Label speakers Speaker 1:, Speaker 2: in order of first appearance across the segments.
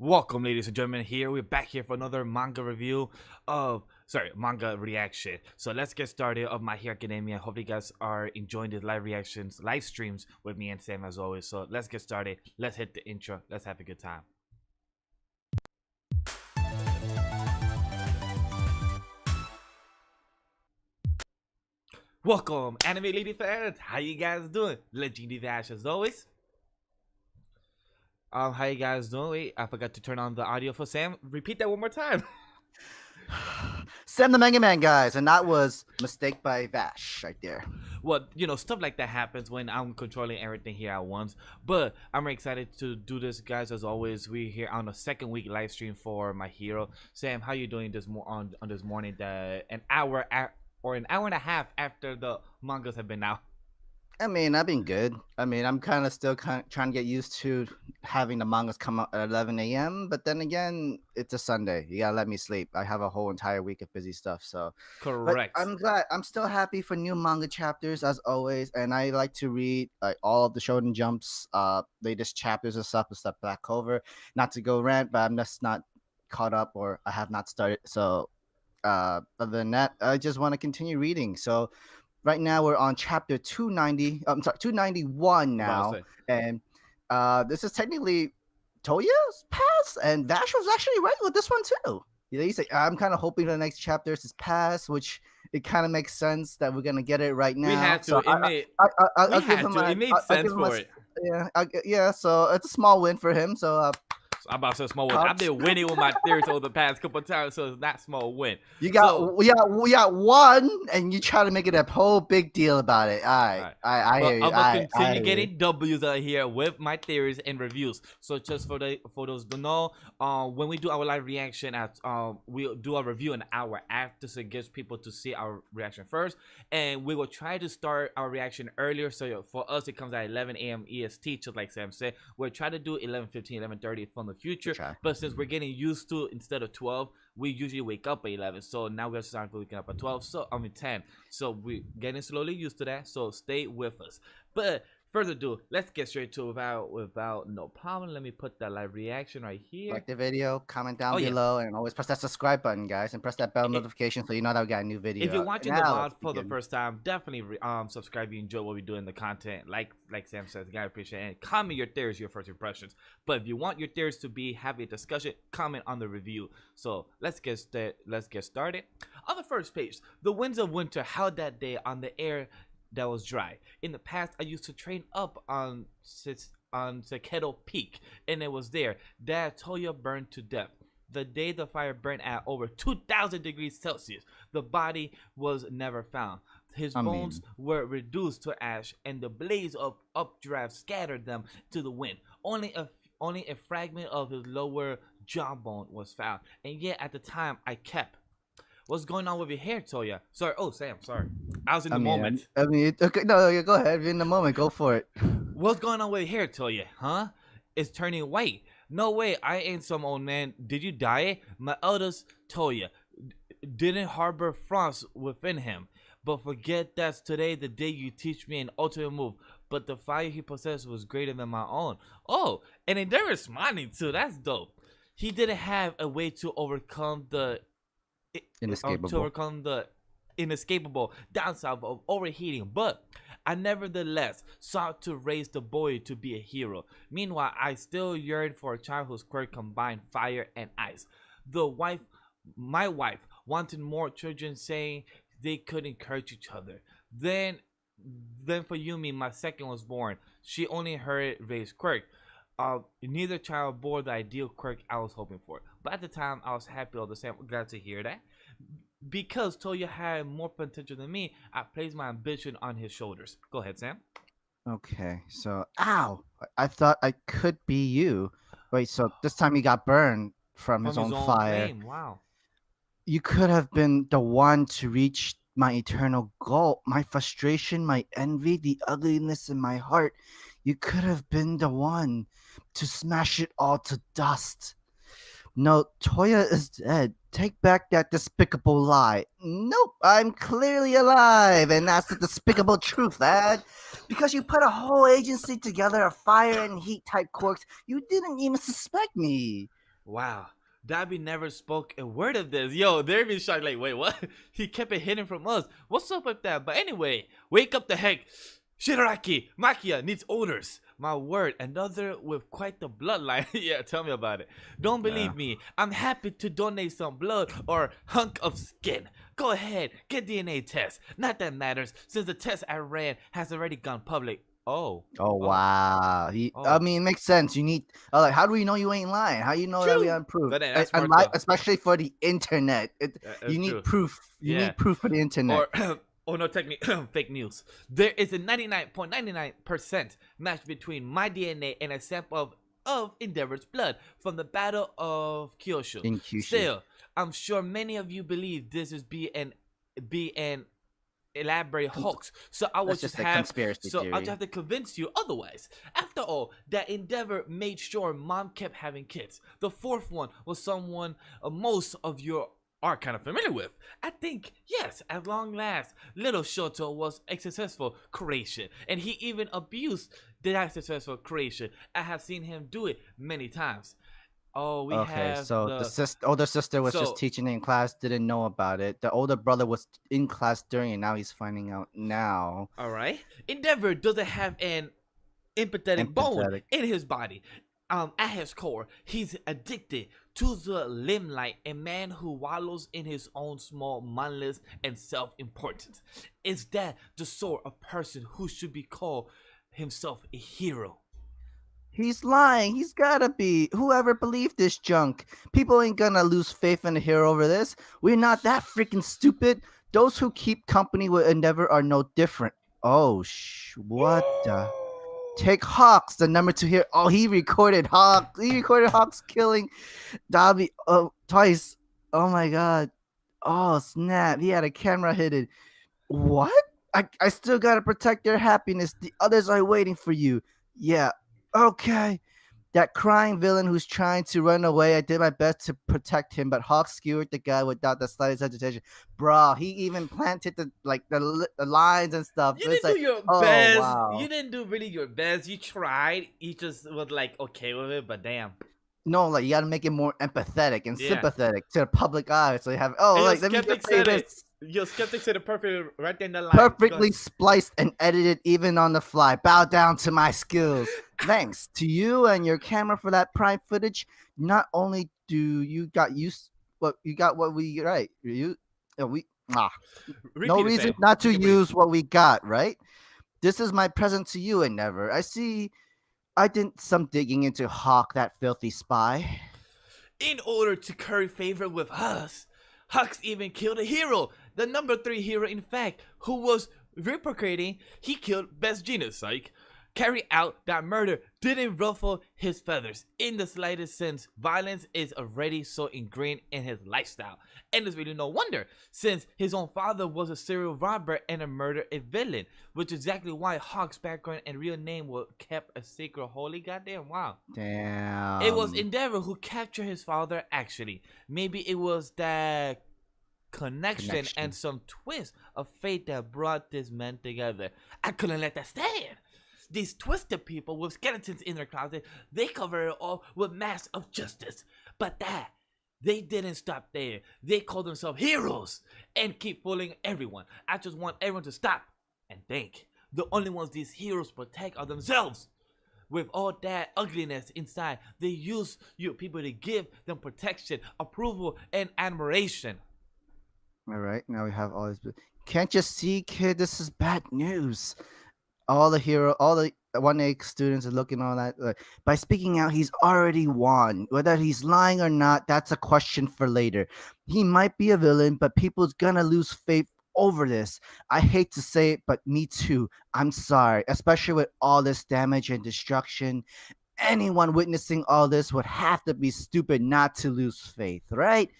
Speaker 1: Welcome, ladies and gentlemen. We're back here for another manga review manga reaction. So let's get started of My Hero Academia. Hope you guys are enjoying these live streams with me and Sam as always. So let's get started. Let's hit the intro. Let's have a good time. Welcome, anime lady fans. How you guys doing? LegendDVash as always. How you guys doing? Wait, I forgot to turn on the audio for Sam. Repeat that one more time.
Speaker 2: SamTheMangaMan, guys, and that was mistake by Vash right there.
Speaker 1: Well, stuff like that happens when I'm controlling everything here at once. But I'm excited to do this, guys. As always, we're here on the second week live stream for My Hero. Sam, how you doing this on this morning? An hour and a half after the mangas have been out.
Speaker 2: I mean, I've been good. I mean, I'm kind of still trying to get used to having the mangas come out at 11 a.m. But then again, it's a Sunday. You gotta let me sleep. I have a whole entire week of busy stuff. So
Speaker 1: correct.
Speaker 2: But I'm glad. I'm still happy for new manga chapters as always, and I like to read all of the Shonen Jump's latest chapters and stuff back over. Not to go rant, but I'm just not caught up, or I have not started. So other than that, I just want to continue reading. So right now we're on chapter 290. I'm sorry, 291 now, and this is technically Toya's past, and Vash was actually right with this one too. He's like, I'm kind of hoping the next chapter is past, which it kind of makes sense that we're gonna get it right now.
Speaker 1: We had to.
Speaker 2: So
Speaker 1: It made sense for it.
Speaker 2: Yeah. So it's a small win for him. So
Speaker 1: I'm about to say small win. I've been winning with my theories over the past couple of times, so it's not small win.
Speaker 2: We got one, and you try to make it a whole big deal about it. I hear you.
Speaker 1: I'm gonna continue getting W's out here with my theories and reviews. So just for those to know, when we do our live reaction, we'll do a review an hour after, so it gives people to see our reaction first, and we will try to start our reaction earlier. So for us, it comes at 11 a.m. EST, just like Sam said. We'll try to do 11:15, 11:30 from the future, but since we're getting used to instead of 12, we usually wake up at 11, so now we're starting waking up at 12, so I mean 10, so we're getting slowly used to that, so stay with us. But further ado, let's get straight to without no problem. Let me put that live reaction right here.
Speaker 2: Like the video, comment down below, and always press that subscribe button, guys, and press that bell notification so you know that we got a new video.
Speaker 1: If you're watching the VOD for the first time, definitely subscribe if you enjoy what we do in the content. Like Sam says, guys, appreciate it. And comment your theories, your first impressions. But if you want your theories to be having a discussion, comment on the review. So let's get started. On the first page, the winds of winter howled that day on the air that was dry. In the past, I used to train up on Kendall Peak, and it was there that Toya burned to death. The day the fire burned at over 2,000 degrees Celsius, the body was never found. His bones were reduced to ash, and the blaze of updraft scattered them to the wind. Only a fragment of his lower jawbone was found, and yet at the time I kept. What's going on with your hair, Toya? Sorry. Oh, Sam. Sorry. I was in the moment.
Speaker 2: Okay. No, go ahead. You're in the moment. Go for it.
Speaker 1: What's going on with your hair, Toya? Huh? It's turning white. No way. I ain't some old man. Did you dye? My eldest, Toya, didn't harbor frost within him. But forget that's today the day you teach me an ultimate move. But the fire he possessed was greater than my own. Oh, and they're responding too. That's dope. He didn't have a way to overcome the inescapable downside of overheating, but I nevertheless sought to raise the boy to be a hero. Meanwhile, I still yearned for a child whose quirk combined fire and ice. My wife wanted more children, saying they could encourage each other. Then for Yumi, my second was born. She only heard Ray's quirk. Neither child bore the ideal quirk I was hoping for, but at the time I was happy all the same. Glad to hear that. Because Toya had more potential than me, I placed my ambition on his shoulders. Go ahead, Sam.
Speaker 2: Okay, so ow! I thought I could be you. Wait, so this time he got burned from his own fire.
Speaker 1: Flame. Wow.
Speaker 2: You could have been the one to reach my eternal goal. My frustration, my envy, the ugliness in my heart. You could have been the one to smash it all to dust. No, Toya is dead. Take back that despicable lie. Nope, I'm clearly alive, and that's the despicable truth, lad. Because you put a whole agency together of fire and heat type quirks, you didn't even suspect me.
Speaker 1: Wow. Dabi never spoke a word of this. Yo, they're even shocked. Like, wait, what? He kept it hidden from us. What's up with that? But anyway, wake up the heck. Shigaraki Makia needs orders. My word, another with quite the bloodline. Yeah, tell me about it. Don't believe me. I'm happy to donate some blood or hunk of skin. Go ahead, get DNA test. Not that matters, since the test I ran has already gone public. Oh.
Speaker 2: Wow. I mean, it makes sense. You need like, how do we know you ain't lying? How you know that we
Speaker 1: True.
Speaker 2: unproved?
Speaker 1: But that's
Speaker 2: And
Speaker 1: smart though.
Speaker 2: especially for the internet. You need
Speaker 1: True.
Speaker 2: proof. You need proof for the internet.
Speaker 1: Or oh no, technically fake news. There is a 99.99% match between my DNA and a sample of Endeavor's blood from the Battle of Kyushu.
Speaker 2: In Kyushu.
Speaker 1: Still, I'm sure many of you believe this is an elaborate hoax. So I will just have
Speaker 2: conspiracy theory.
Speaker 1: I'll just have to convince you otherwise. After all, that Endeavor made sure mom kept having kids. The fourth one was someone most of you are kind of familiar with. I think, yes, at long last, little Shoto was a successful creation, and he even abused that successful creation. I have seen him do it many times. Oh, we have
Speaker 2: so the older sister was just teaching in class, didn't know about it. The older brother was in class during it, now he's finding out now.
Speaker 1: All right. Endeavor doesn't have an empathetic bone in his body. At his core, he's addicted to the limelight, a man who wallows in his own small mindless and self-importance. Is that the sort of person who should be called himself a hero?
Speaker 2: He's lying. He's gotta be. Whoever believed this junk? People ain't gonna lose faith in the hero over this. We're not that freaking stupid. Those who keep company with Endeavor are no different. Oh, what the? Take Hawks, the number 2 here. Oh, he recorded Hawks. He recorded Hawks killing Dabi twice. Oh my god. Oh, snap. He had a camera hidden. What? I still gotta protect their happiness. The others are waiting for you. Yeah. Okay. That crying villain who's trying to run away, I did my best to protect him, but Hawk skewered the guy without the slightest hesitation. Bro, he even planted the lines and stuff.
Speaker 1: You didn't do your best. Wow. You didn't do really your best. You tried. You just was like okay with it, but damn.
Speaker 2: No, like you gotta make it more empathetic and sympathetic to the public eye. So you have let me just say this.
Speaker 1: Your skeptic said it perfectly right there in the line.
Speaker 2: Perfectly spliced and edited even on the fly. Bow down to my skills. Thanks to you and your camera for that prime footage. Not only do you got what we right. No reason not to use what we got, right? This is my present to you, Endeavor. I see I did some digging into Hawk, that filthy spy.
Speaker 1: In order to curry favor with us, Hawks even killed a hero, the number 3 hero in fact, who was reciprocating. He killed Best Genius, psych. Carry out that murder didn't ruffle his feathers in the slightest sense. Violence is already so ingrained in his lifestyle, and it's really no wonder, since his own father was a serial robber and a murder villain, which is exactly why Hawk's background and real name were kept a secret. Holy goddamn, wow.
Speaker 2: Damn.
Speaker 1: It was Endeavor who captured his father, actually. Maybe it was that connection and some twist of fate that brought this man together. I couldn't let that stand. These twisted people with skeletons in their closet, they cover it all with masks of justice. But they didn't stop there. They call themselves heroes and keep fooling everyone. I just want everyone to stop and think. The only ones these heroes protect are themselves. With all that ugliness inside, they use you people to give them protection, approval, and admiration.
Speaker 2: All right, now we have all this. Can't you see, kid? This is bad news. All the 1A students are looking on that. By speaking out, he's already won. Whether he's lying or not, that's a question for later. He might be a villain, but people's gonna lose faith over this. I hate to say it, but me too. I'm sorry, especially with all this damage and destruction. Anyone witnessing all this would have to be stupid not to lose faith, right?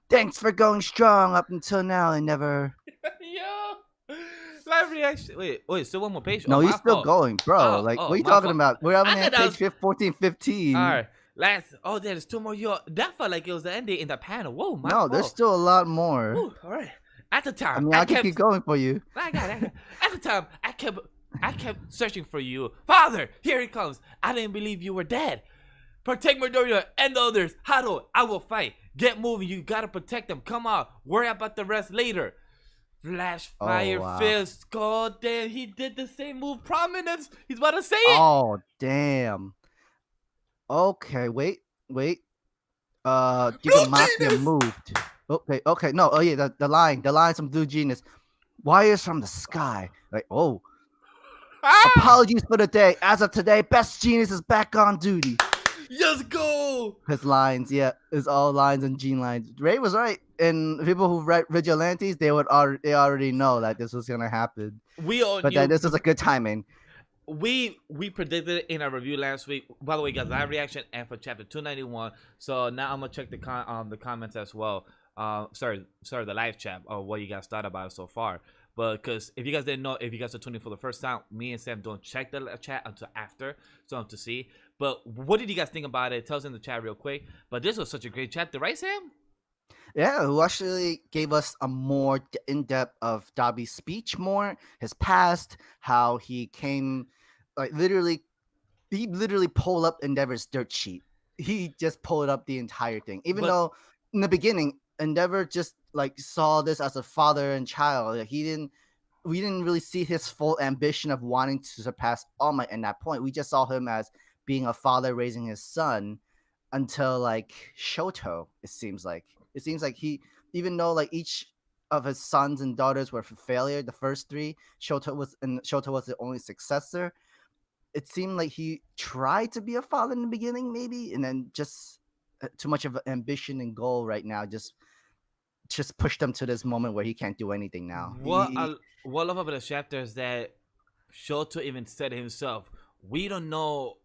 Speaker 2: Thanks for going strong up until now and never.
Speaker 1: Yo, live reaction. Wait, still one more page?
Speaker 2: No, he's still going, bro. What are you talking about? We're having at page 14, 15.
Speaker 1: All right. There's 2 more. That felt like it was the ending in the panel. Whoa,
Speaker 2: no, there's still a lot more.
Speaker 1: Ooh, all right. At the time,
Speaker 2: I mean, I can keep going for you.
Speaker 1: I got it. At the time, I kept searching for you. Father, here he comes. I didn't believe you were dead. Protect Midoriya and the others. HAZEL, I will fight. Get moving. You gotta protect them. Come on. Worry about the rest later. Flash
Speaker 2: Oh
Speaker 1: Fire
Speaker 2: wow.
Speaker 1: Fist. God damn, he did the same move. Prominence. He's about to say it.
Speaker 2: Oh damn. Okay, wait.
Speaker 1: Blue
Speaker 2: Giga Mafia
Speaker 1: Genius.
Speaker 2: moved. Okay. No, oh yeah, the lines from Blue Genius. Wires from the sky. Like, oh,
Speaker 1: Ah!
Speaker 2: apologies for the day. As of today, Best Genius is back on duty.
Speaker 1: Let's go.
Speaker 2: His lines, yeah, is all lines and gene lines. Ray was right, and people who write Vigilantes, they already know that this was gonna happen.
Speaker 1: We all
Speaker 2: But that
Speaker 1: knew.
Speaker 2: this is a good timing.
Speaker 1: We predicted it in our review last week. By the way, guys, live reaction and for chapter 291. So now I'm gonna check the comments as well. Sorry, the live chat of what you guys thought about it so far. But because if you guys didn't know, if you guys are tuning for the first time, me and Sam don't check the chat until after, so to see. But what did you guys think about it? Tell us in the chat real quick. But this was such a great chapter, right, Sam?
Speaker 2: Yeah, who actually gave us a more in depth of Dabi's speech, more his past, how he came, like he literally pulled up Endeavor's dirt sheet. He just pulled up the entire thing, even
Speaker 1: But
Speaker 2: though in the beginning Endeavor just like saw this as a father and child. Like, we didn't really see his full ambition of wanting to surpass All Might in that point. We just saw him as being a father raising his son until like Shoto. It seems like he, even though like each of his sons and daughters were for failure, the first three, Shoto was the only successor. It seemed like he tried to be a father in the beginning, maybe, and then just too much of ambition and goal right now just pushed him to this moment where he can't do anything now.
Speaker 1: what I love about the chapter is that Shoto even said himself, we don't know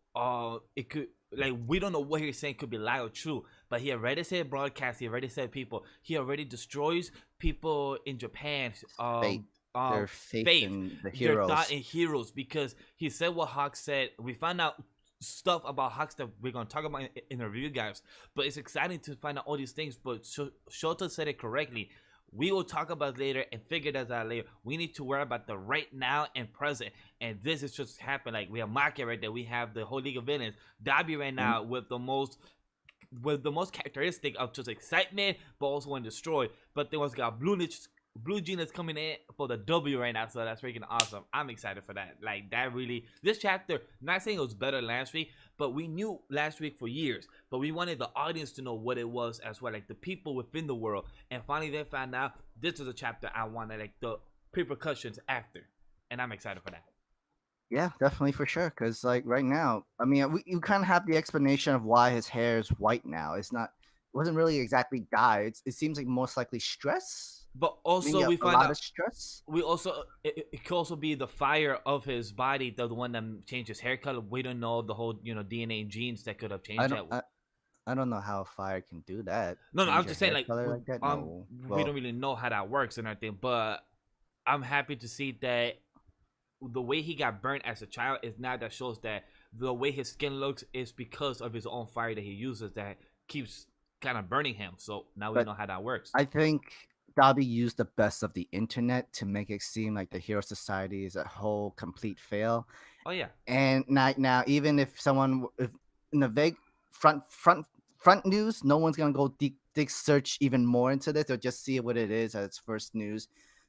Speaker 1: it could like we don't know what he's saying could be lie or true, but he already said broadcast, he already said people, he already destroys people in Japan,
Speaker 2: Fate. Their faith in the
Speaker 1: their
Speaker 2: heroes.
Speaker 1: thought in heroes, because he said what Hawk said. We found out stuff about Hawks that we're gonna talk about in the review, guys. But it's exciting to find out all these things. But Shota said it correctly. We will talk about it later and figure that out later. We need to worry about the right now and present. And this is just happened. Like we have Maki right there. We have the whole League of Villains. Dabi right now with the most characteristic of just excitement, but also want to destroy. But then also got Blue Genius coming in for the W right now, so that's freaking awesome. I'm excited for that. Like that really, this chapter, not saying it was better last week, but we knew last week for years, but we wanted the audience to know what it was as well, like the people within the world. And finally they found out this is a chapter I wanted, like the repercussions after, and I'm excited for that.
Speaker 2: Yeah, definitely for sure. Because like right now, I mean, you kind of have the explanation of why his hair is white now. It wasn't really exactly dye. It seems like most likely stress.
Speaker 1: But
Speaker 2: Maybe
Speaker 1: also we
Speaker 2: a
Speaker 1: find
Speaker 2: lot
Speaker 1: out
Speaker 2: of stress.
Speaker 1: we also it could also be the fire of his body, the one that changed his hair color. We don't know the whole DNA genes that could have
Speaker 2: I
Speaker 1: changed
Speaker 2: don't.
Speaker 1: that.
Speaker 2: I don't know how fire can do that.
Speaker 1: No,
Speaker 2: Change
Speaker 1: I'm
Speaker 2: your
Speaker 1: just saying
Speaker 2: hair
Speaker 1: like
Speaker 2: color like that. No.
Speaker 1: we
Speaker 2: Well,
Speaker 1: don't really know how that works and everything. But I'm happy to see that the way he got burnt as a child is now that shows that the way his skin looks is because of his own fire that he uses that keeps kind of burning him. So now we
Speaker 2: but
Speaker 1: know how that works.
Speaker 2: I think Dabi used the best of the internet to make it seem like the Hero Society is a whole complete fail.
Speaker 1: Oh yeah.
Speaker 2: And now even if in the vague front news, no one's gonna go dig search even more into this. They'll just see what it is as its first news.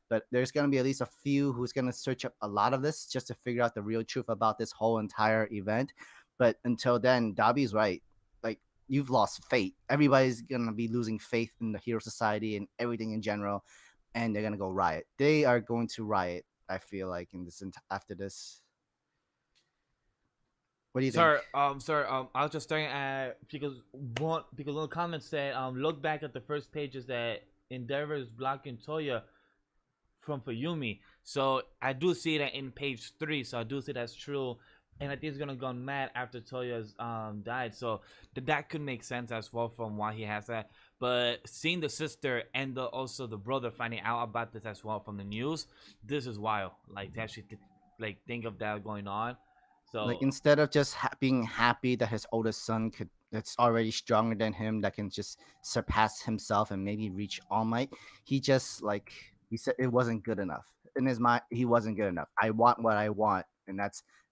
Speaker 2: But there's gonna be at least a few who's gonna search up a lot of this just to figure out the real truth about this whole entire event. But until then, Dabi's right. Like, you've lost faith. Everybody's gonna be losing faith in the Hero Society and everything in general, and they're gonna go riot. They are going to riot. I feel like in this after this. What do you think?
Speaker 1: I was just staring at because one of the comments said, look back at the first pages that Endeavor is blocking Toya from Fuyumi. So I do see that in page 3. So I do see that's true, and I think he's gonna go mad after Toya's died. So that could make sense as well from why he has that. But seeing the sister and also the brother finding out about this as well from the news, this is wild. Like to actually like think of that going on. So
Speaker 2: Like, instead of just being happy that his oldest son that's already stronger than him, that can just surpass himself and maybe reach All Might, he just he said it wasn't good enough. In his mind, he wasn't good enough. I want what I want, and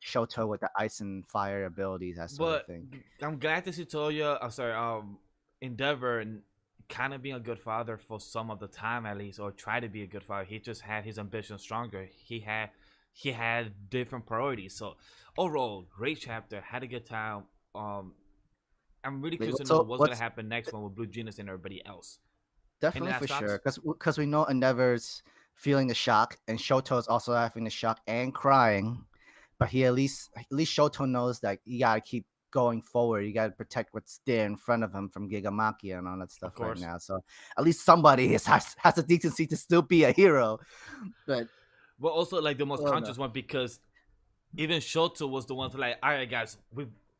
Speaker 2: Shoto with the ice and fire abilities, that sort of
Speaker 1: But
Speaker 2: thing.
Speaker 1: I'm glad to see Toya. Sorry, Endeavor kind of being a good father for some of the time at least, or try to be a good father. He just had his ambition stronger. He had different priorities. So overall, great chapter. Had a good time. I'm really
Speaker 2: Wait,
Speaker 1: curious to know
Speaker 2: so
Speaker 1: what's gonna
Speaker 2: what's
Speaker 1: happen next one with Blue Genius and everybody else. Any
Speaker 2: definitely for
Speaker 1: last
Speaker 2: sure,
Speaker 1: thoughts?
Speaker 2: because we know Endeavor's feeling the shock, and Shoto's also having the shock and crying, but he at least Shoto knows that you gotta keep going forward. You gotta protect what's there in front of him from Gigamaki and all that
Speaker 1: Of
Speaker 2: stuff right
Speaker 1: course.
Speaker 2: now. So at least somebody has a decency to still be a hero. But
Speaker 1: But also like the most
Speaker 2: oh no.
Speaker 1: conscious one because even Shoto was the one to like, all right, guys,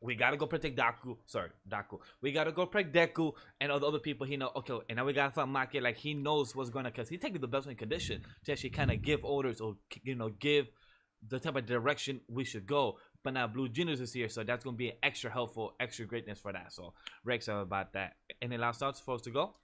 Speaker 1: we gotta go protect Daku. Sorry, Daku. We gotta go protect Deku and all the other people. He know, okay, and now we gotta find Maki. Like he knows what's gonna, cause he taking the best one condition to actually kind of give orders or give the type of direction we should go. But now Blue Genius is here, so that's gonna be extra helpful, extra greatness for that. So very excited about that. Any last thoughts for us to go?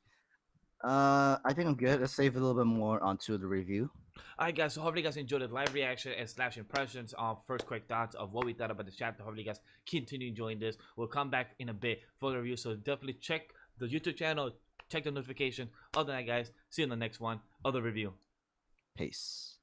Speaker 2: I think I'm good. Let's save a little bit more onto the review.
Speaker 1: Alright guys, so hopefully you guys enjoyed the live reaction and slash impressions of first quick thoughts of what we thought about the chapter. Hopefully you guys continue enjoying this. We'll come back in a bit for the review, so definitely check the YouTube channel, check the notification. Other than that guys, see you in the next one of the review.
Speaker 2: Peace.